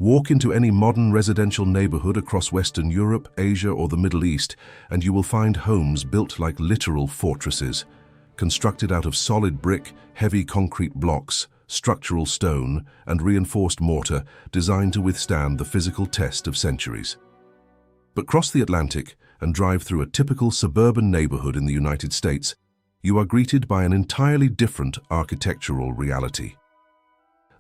Walk into any modern residential neighborhood across Western Europe, Asia, or the Middle East, and you will find homes built like literal fortresses, constructed out of solid brick, heavy concrete blocks, structural stone, and reinforced mortar designed to withstand the physical test of centuries. But cross the Atlantic and drive through a typical suburban neighborhood in the United States, you are greeted by an entirely different architectural reality.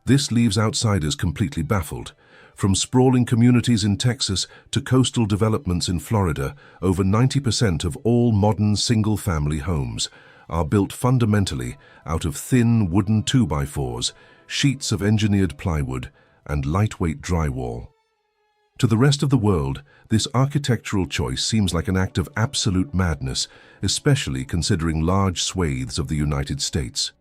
This leaves outsiders completely baffled. From sprawling communities in Texas to coastal developments in Florida, over 90% of all modern single-family homes are built fundamentally out of thin wooden 2x4s, sheets of engineered plywood, and lightweight drywall. To the rest of the world, this architectural choice seems like an act of absolute madness, especially considering large swathes of the United States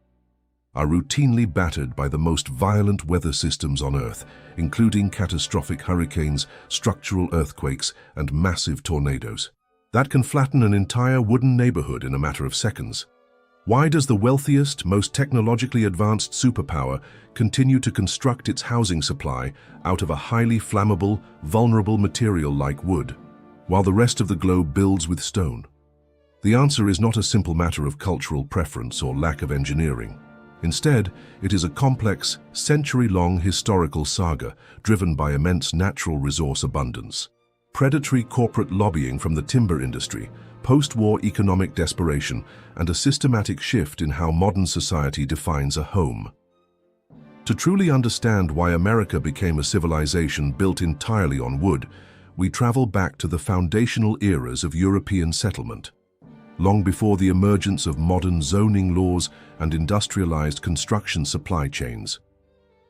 are routinely battered by the most violent weather systems on Earth, including catastrophic hurricanes, structural earthquakes, and massive tornadoes. That can flatten an entire wooden neighborhood in a matter of seconds. Why does the wealthiest, most technologically advanced superpower continue to construct its housing supply out of a highly flammable, vulnerable material like wood, while the rest of the globe builds with stone? The answer is not a simple matter of cultural preference or lack of engineering. Instead, it is a complex, century-long historical saga driven by immense natural resource abundance. Predatory corporate lobbying from the timber industry, post-war economic desperation, and a systematic shift in how modern society defines a home. To truly understand why America became a civilization built entirely on wood, we travel back to the foundational eras of European settlement. Long before the emergence of modern zoning laws and industrialized construction supply chains.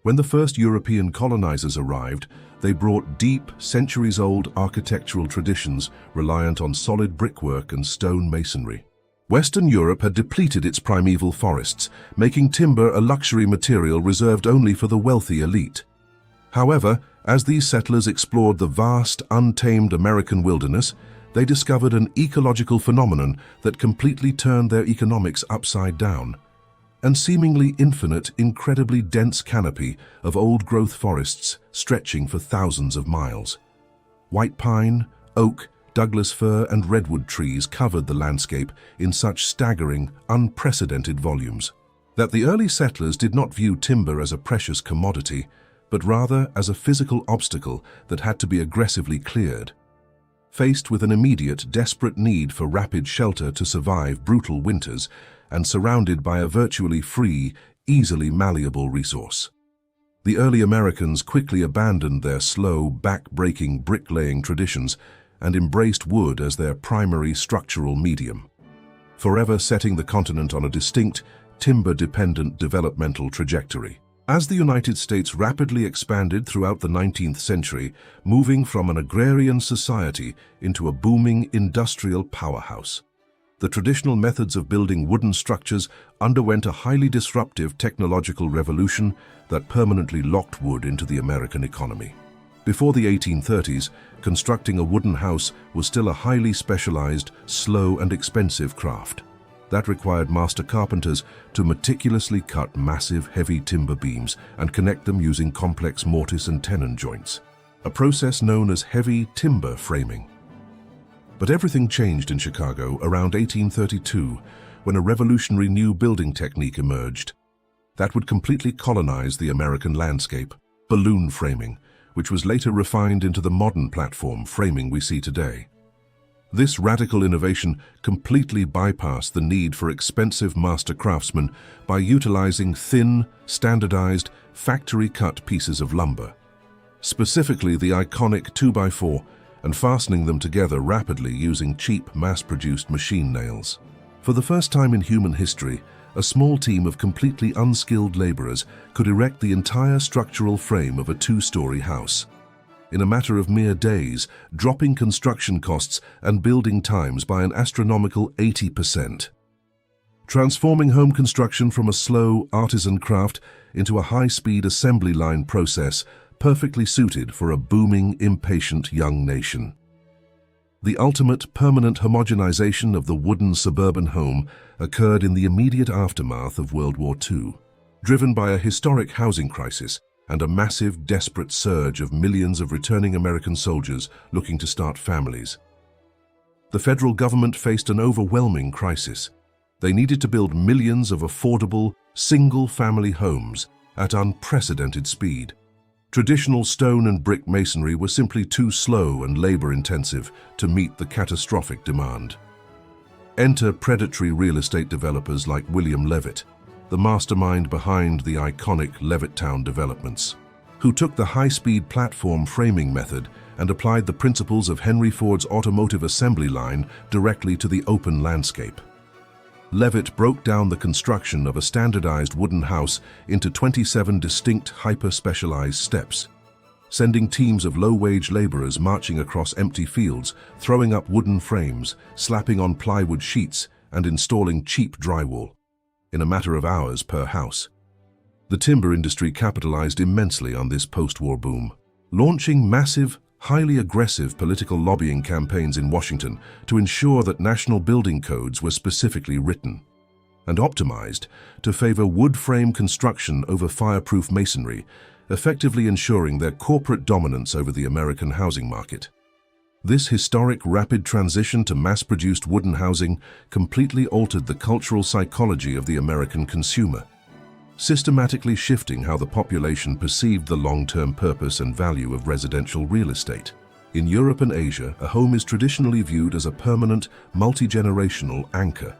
When the first European colonizers arrived, they brought deep, centuries-old architectural traditions reliant on solid brickwork and stone masonry. Western Europe had depleted its primeval forests, making timber a luxury material reserved only for the wealthy elite. However, as these settlers explored the vast, untamed American wilderness, they discovered an ecological phenomenon that completely turned their economics upside down. An seemingly infinite, incredibly dense canopy of old-growth forests stretching for thousands of miles. White pine, oak, Douglas fir, and redwood trees covered the landscape in such staggering, unprecedented volumes that the early settlers did not view timber as a precious commodity, but rather as a physical obstacle that had to be aggressively cleared. Faced with an immediate, desperate need for rapid shelter to survive brutal winters, and surrounded by a virtually free, easily malleable resource, the early Americans quickly abandoned their slow, back-breaking bricklaying traditions and embraced wood as their primary structural medium, forever setting the continent on a distinct, timber-dependent developmental trajectory. As the United States rapidly expanded throughout the 19th century, moving from an agrarian society into a booming industrial powerhouse, the traditional methods of building wooden structures underwent a highly disruptive technological revolution that permanently locked wood into the American economy. Before the 1830s, constructing a wooden house was still a highly specialized, slow, and expensive craft. That required master carpenters to meticulously cut massive, heavy timber beams and connect them using complex mortise and tenon joints, a process known as heavy timber framing. But everything changed in Chicago around 1832 when a revolutionary new building technique emerged that would completely colonize the American landscape: balloon framing, which was later refined into the modern platform framing we see today. This radical innovation completely bypassed the need for expensive master craftsmen by utilizing thin, standardized, factory-cut pieces of lumber, specifically the iconic 2x4, and fastening them together rapidly using cheap, mass-produced machine nails. For the first time in human history, a small team of completely unskilled laborers could erect the entire structural frame of a two-story house. In a matter of mere days, dropping construction costs and building times by an astronomical 80%. Transforming home construction from a slow, artisan craft into a high-speed assembly line process perfectly suited for a booming, impatient young nation. The ultimate permanent homogenization of the wooden suburban home occurred in the immediate aftermath of World War II. Driven by a historic housing crisis, and a massive, desperate surge of millions of returning American soldiers looking to start families. The federal government faced an overwhelming crisis. They needed to build millions of affordable, single-family homes at unprecedented speed. Traditional stone and brick masonry were simply too slow and labor-intensive to meet the catastrophic demand. Enter predatory real estate developers like William Levitt, the mastermind behind the iconic Levittown developments, who took the high-speed platform framing method and applied the principles of Henry Ford's automotive assembly line directly to the open landscape. Levitt broke down the construction of a standardized wooden house into 27 distinct hyper-specialized steps, sending teams of low-wage laborers marching across empty fields, throwing up wooden frames, slapping on plywood sheets, and installing cheap drywall, in a matter of hours per house. The timber industry capitalized immensely on this post-war boom, launching massive, highly aggressive political lobbying campaigns in Washington to ensure that national building codes were specifically written and optimized to favor wood frame construction over fireproof masonry, effectively ensuring their corporate dominance over the American housing market. This historic rapid transition to mass-produced wooden housing completely altered the cultural psychology of the American consumer, systematically shifting how the population perceived the long-term purpose and value of residential real estate. In Europe and Asia, a home is traditionally viewed as a permanent, multi-generational anchor,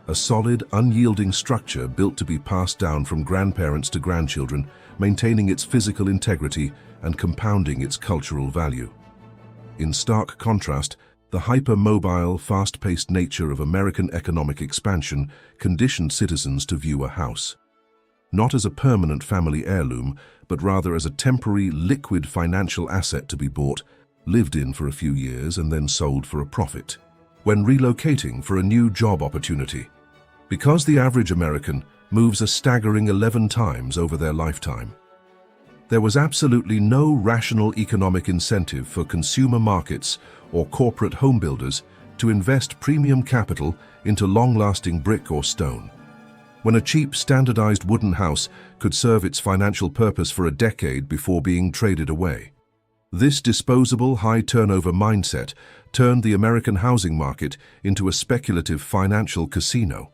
a solid, unyielding structure built to be passed down from grandparents to grandchildren, maintaining its physical integrity and compounding its cultural value. In stark contrast, the hyper-mobile, fast-paced nature of American economic expansion conditioned citizens to view a house not as a permanent family heirloom, but rather as a temporary, liquid financial asset to be bought, lived in for a few years, and then sold for a profit when relocating for a new job opportunity. Because the average American moves a staggering 11 times over their lifetime, there was absolutely no rational economic incentive for consumer markets or corporate home builders to invest premium capital into long-lasting brick or stone, when a cheap, standardized wooden house could serve its financial purpose for a decade before being traded away. This disposable, high-turnover mindset turned the American housing market into a speculative financial casino.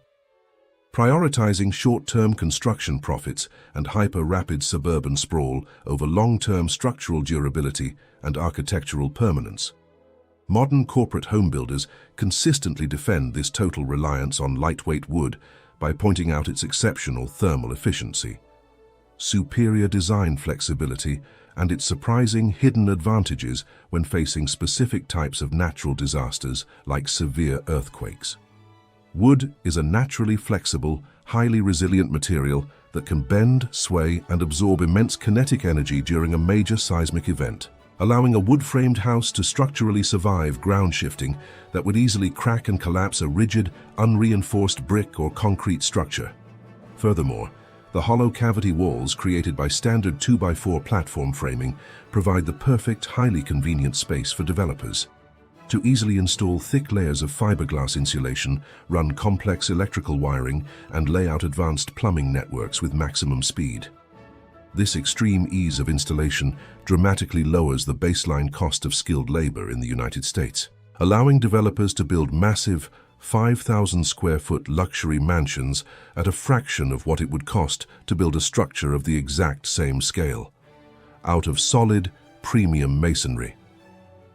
Prioritizing short-term construction profits and hyper-rapid suburban sprawl over long-term structural durability and architectural permanence. Modern corporate home builders consistently defend this total reliance on lightweight wood by pointing out its exceptional thermal efficiency, superior design flexibility, and its surprising hidden advantages when facing specific types of natural disasters like severe earthquakes. Wood is a naturally flexible, highly resilient material that can bend, sway, and absorb immense kinetic energy during a major seismic event, allowing a wood-framed house to structurally survive ground shifting that would easily crack and collapse a rigid, unreinforced brick or concrete structure. Furthermore, the hollow cavity walls created by standard 2x4 platform framing provide the perfect, highly convenient space for developers to easily install thick layers of fiberglass insulation, run complex electrical wiring, and lay out advanced plumbing networks with maximum speed. This extreme ease of installation dramatically lowers the baseline cost of skilled labor in the United States, allowing developers to build massive 5,000 square foot luxury mansions at a fraction of what it would cost to build a structure of the exact same scale, out of solid, premium masonry.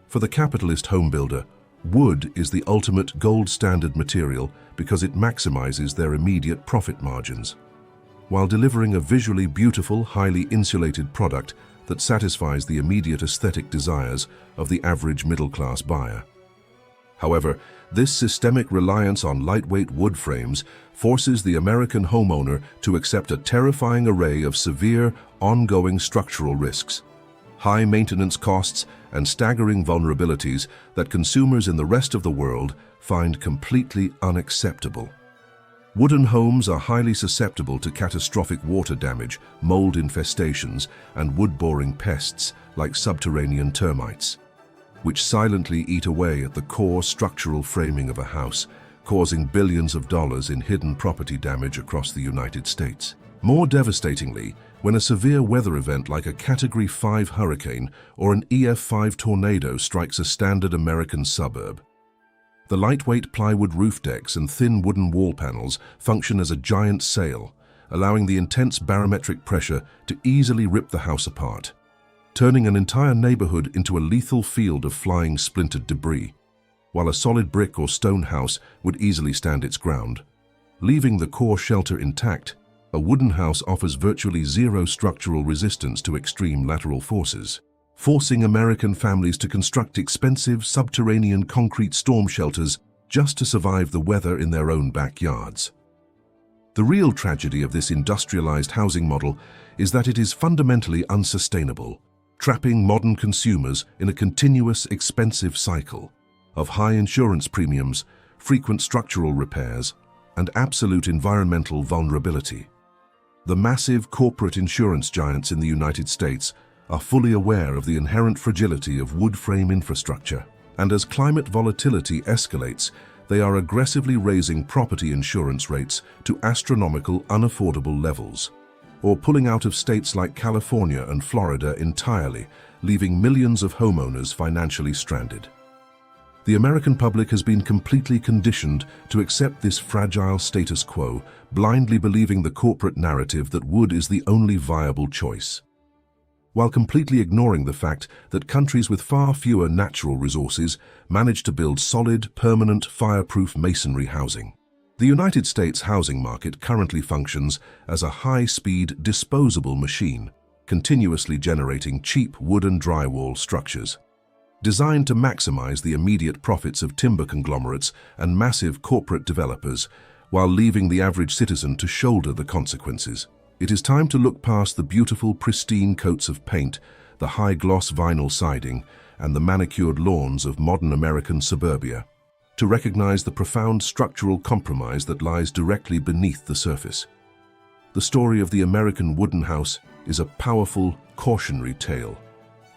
For the capitalist homebuilder, wood is the ultimate gold standard material because it maximizes their immediate profit margins, while delivering a visually beautiful, highly insulated product that satisfies the immediate aesthetic desires of the average middle-class buyer. However, this systemic reliance on lightweight wood frames forces the American homeowner to accept a terrifying array of severe, ongoing structural risks, high maintenance costs, and staggering vulnerabilities that consumers in the rest of the world find completely unacceptable. Wooden homes are highly susceptible to catastrophic water damage, mold infestations, and wood-boring pests like subterranean termites, which silently eat away at the core structural framing of a house, causing billions of dollars in hidden property damage across the United States. More devastatingly, When a severe weather event like a Category 5 hurricane or an EF5 tornado strikes a standard American suburb, the lightweight plywood roof decks and thin wooden wall panels function as a giant sail, allowing the intense barometric pressure to easily rip the house apart, turning an entire neighborhood into a lethal field of flying splintered debris, while a solid brick or stone house would easily stand its ground. Leaving the core shelter intact, a wooden house offers virtually zero structural resistance to extreme lateral forces, forcing American families to construct expensive subterranean concrete storm shelters just to survive the weather in their own backyards. The real tragedy of this industrialized housing model is that it is fundamentally unsustainable, trapping modern consumers in a continuous expensive cycle of high insurance premiums, frequent structural repairs, and absolute environmental vulnerability. The massive corporate insurance giants in the United States are fully aware of the inherent fragility of wood frame infrastructure, and as climate volatility escalates, they are aggressively raising property insurance rates to astronomical, unaffordable levels, or pulling out of states like California and Florida entirely, leaving millions of homeowners financially stranded. The American public has been completely conditioned to accept this fragile status quo, blindly believing the corporate narrative that wood is the only viable choice, while completely ignoring the fact that countries with far fewer natural resources manage to build solid, permanent, fireproof masonry housing. The United States housing market currently functions as a high-speed, disposable machine, continuously generating cheap wooden drywall structures, designed to maximize the immediate profits of timber conglomerates and massive corporate developers, while leaving the average citizen to shoulder the consequences. It is time to look past the beautiful, pristine coats of paint, the high-gloss vinyl siding, and the manicured lawns of modern American suburbia, to recognize the profound structural compromise that lies directly beneath the surface. The story of the American wooden house is a powerful, cautionary tale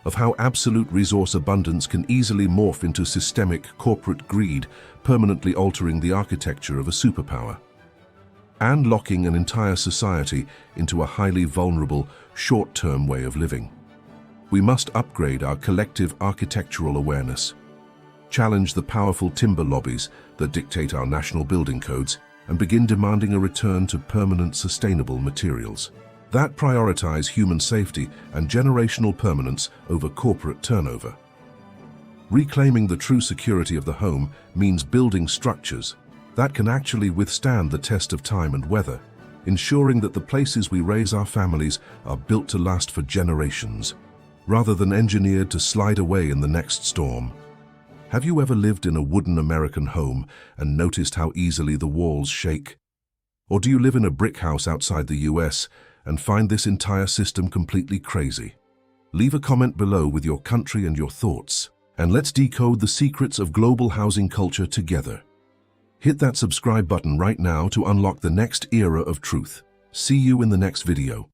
of how absolute resource abundance can easily morph into systemic corporate greed, permanently altering the architecture of a superpower, and locking an entire society into a highly vulnerable, short-term way of living. We must upgrade our collective architectural awareness, challenge the powerful timber lobbies that dictate our national building codes, and begin demanding a return to permanent, sustainable materials that prioritize human safety and generational permanence over corporate turnover. Reclaiming the true security of the home means building structures that can actually withstand the test of time and weather, ensuring that the places we raise our families are built to last for generations, rather than engineered to slide away in the next storm. Have you ever lived in a wooden American home and noticed how easily the walls shake? Or do you live in a brick house outside the US and find this entire system completely crazy? Leave a comment below with your country and your thoughts, and let's decode the secrets of global housing culture together. Hit that subscribe button right now to unlock the next era of truth. See you in the next video.